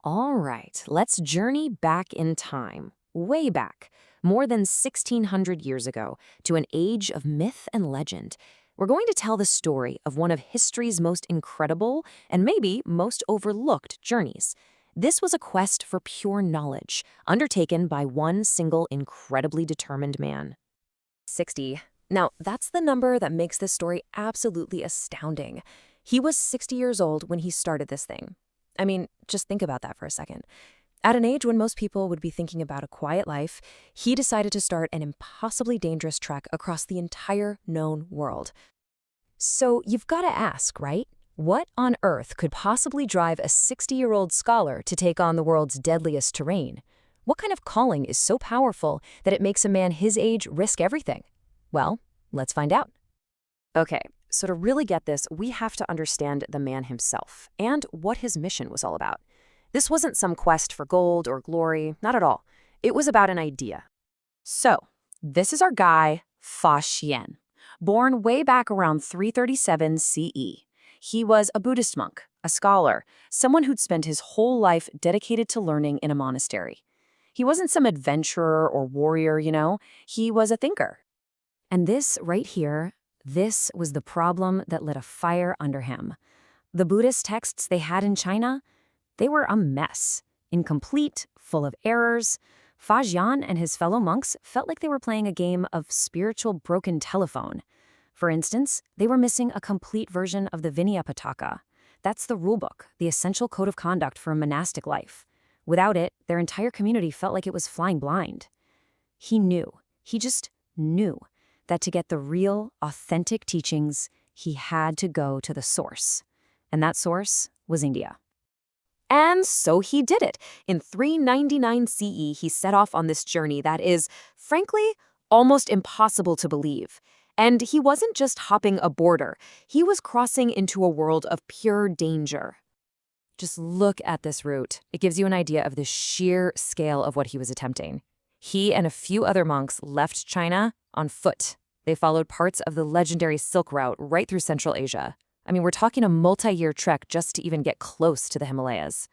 All right, let's journey back in time, way back, more than 1600 years ago, to an age of myth and legend. We're going to tell the story of one of history's most incredible and maybe most overlooked journeys. This was a quest for pure knowledge, undertaken by one single incredibly determined man. 60. Now, that's the number that makes this story absolutely astounding. He was 60 years old when he started this thing. I mean, just think about that for a second. At an age when most people would be thinking about a quiet life, he decided to start an impossibly dangerous trek across the entire known world. So you've got to ask, right? What on earth could possibly drive a 60-year-old scholar to take on the world's deadliest terrain? What kind of calling is so powerful that it makes a man his age risk everything? Well, let's find out. Okay, so to really get this, we have to understand the man himself and what his mission was all about. This wasn't some quest for gold or glory, not at all. It was about an idea. So, this is our guy, Fa Xian. Born way back around 337 CE. He was a Buddhist monk, a scholar, someone who'd spent his whole life dedicated to learning in a monastery. He wasn't some adventurer or warrior, he was a thinker. And this right here, this was the problem that lit a fire under him. The Buddhist texts they had in China, they were a mess, incomplete, full of errors. Fa Xian and his fellow monks felt like they were playing a game of spiritual broken telephone. For instance, they were missing a complete version of the Vinaya Pitaka. That's the rulebook, the essential code of conduct for a monastic life. Without it, their entire community felt like it was flying blind. He just knew that to get the real, authentic teachings, he had to go to the source. And that source was India. And so he did it. In 399 CE, he set off on this journey that is, frankly, almost impossible to believe. And he wasn't just hopping a border. He was crossing into a world of pure danger. Just look at this route. It gives you an idea of the sheer scale of what he was attempting. He and a few other monks left China on foot. They followed parts of the legendary Silk Route right through Central Asia. I mean, we're talking a multi-year trek just to even get close to the Himalayas.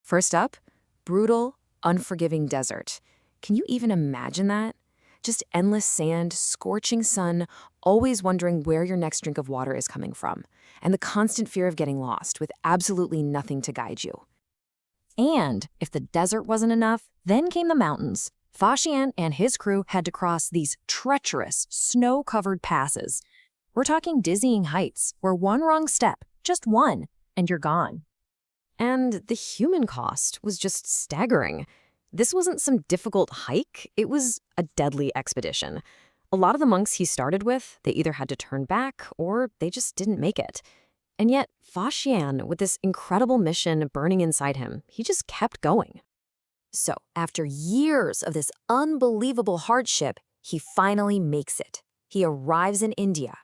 First up, brutal, unforgiving desert. Can you even imagine that? Just endless sand, scorching sun, always wondering where your next drink of water is coming from, and the constant fear of getting lost with absolutely nothing to guide you. And if the desert wasn't enough, then came the mountains. Fa Xian and his crew had to cross these treacherous, snow-covered passes. We're talking dizzying heights where one wrong step, just one, and you're gone. And the human cost was just staggering. This wasn't some difficult hike, it was a deadly expedition. A lot of the monks he started with, they either had to turn back or they just didn't make it. And yet, Fa Xian, with this incredible mission burning inside him, he just kept going. So, after years of this unbelievable hardship, he finally makes it. He arrives in India.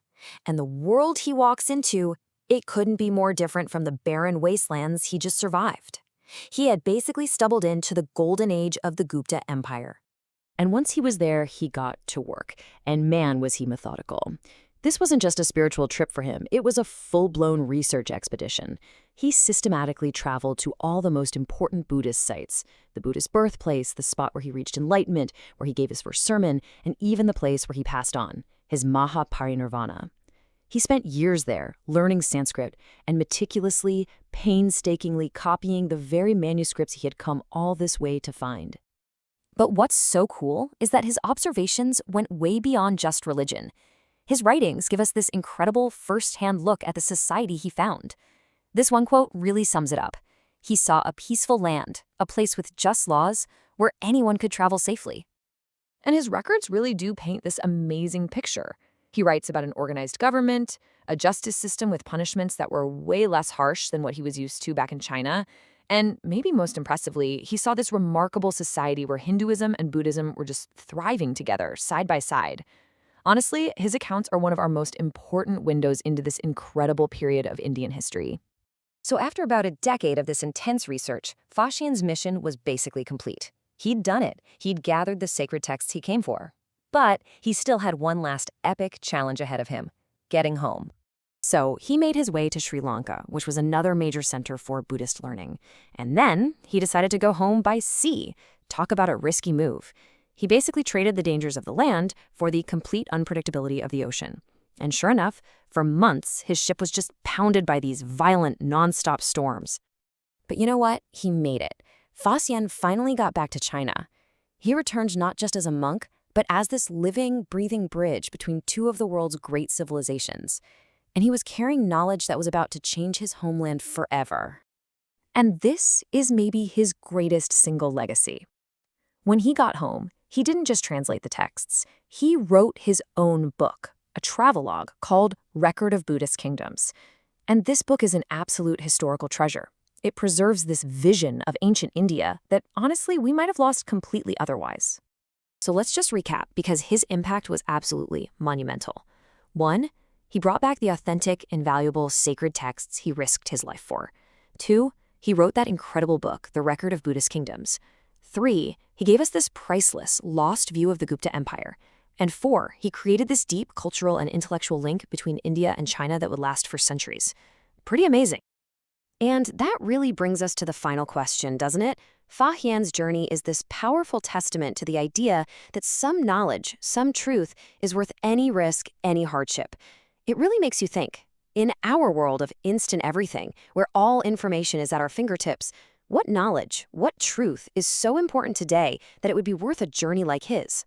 And the world he walks into, it couldn't be more different from the barren wastelands he just survived. He had basically stumbled into the golden age of the Gupta Empire. And once he was there, he got to work. And man, was he methodical. This wasn't just a spiritual trip for him, it was a full-blown research expedition. He systematically traveled to all the most important Buddhist sites, the Buddhist birthplace, the spot where he reached enlightenment, where he gave his first sermon, and even the place where he passed on, his Mahaparinirvana. He spent years there, learning Sanskrit, and meticulously, painstakingly copying the very manuscripts he had come all this way to find. But what's so cool is that his observations went way beyond just religion. His writings give us this incredible first-hand look at the society he found. This one quote really sums it up. He saw a peaceful land, a place with just laws, where anyone could travel safely. And his records really do paint this amazing picture. He writes about an organized government, a justice system with punishments that were way less harsh than what he was used to back in China, and maybe most impressively, he saw this remarkable society where Hinduism and Buddhism were just thriving together, side by side. Honestly, his accounts are one of our most important windows into this incredible period of Indian history. So after about a decade of this intense research, Fa Xian's mission was basically complete. He'd done it. He'd gathered the sacred texts he came for. But he still had one last epic challenge ahead of him: getting home. So he made his way to Sri Lanka, which was another major center for Buddhist learning. And then he decided to go home by sea. Talk about a risky move. He basically traded the dangers of the land for the complete unpredictability of the ocean. And sure enough, for months, his ship was just pounded by these violent, nonstop storms. But you know what? He made it. Fa Xian finally got back to China. He returned not just as a monk, but as this living, breathing bridge between two of the world's great civilizations. And he was carrying knowledge that was about to change his homeland forever. And this is maybe his greatest single legacy. When he got home, he didn't just translate the texts. He wrote his own book, a travelogue called Record of Buddhist Kingdoms. And this book is an absolute historical treasure. It preserves this vision of ancient India that, honestly, we might have lost completely otherwise. So let's just recap, because his impact was absolutely monumental. 1, he brought back the authentic, invaluable, sacred texts he risked his life for. 2, he wrote that incredible book, The Record of Buddhist Kingdoms. 3, he gave us this priceless, lost view of the Gupta Empire. And 4, he created this deep cultural and intellectual link between India and China that would last for centuries. Pretty amazing. And that really brings us to the final question, doesn't it? Fa Xian's journey is this powerful testament to the idea that some knowledge, some truth, is worth any risk, any hardship. It really makes you think. In our world of instant everything, where all information is at our fingertips, what knowledge, what truth is so important today that it would be worth a journey like his?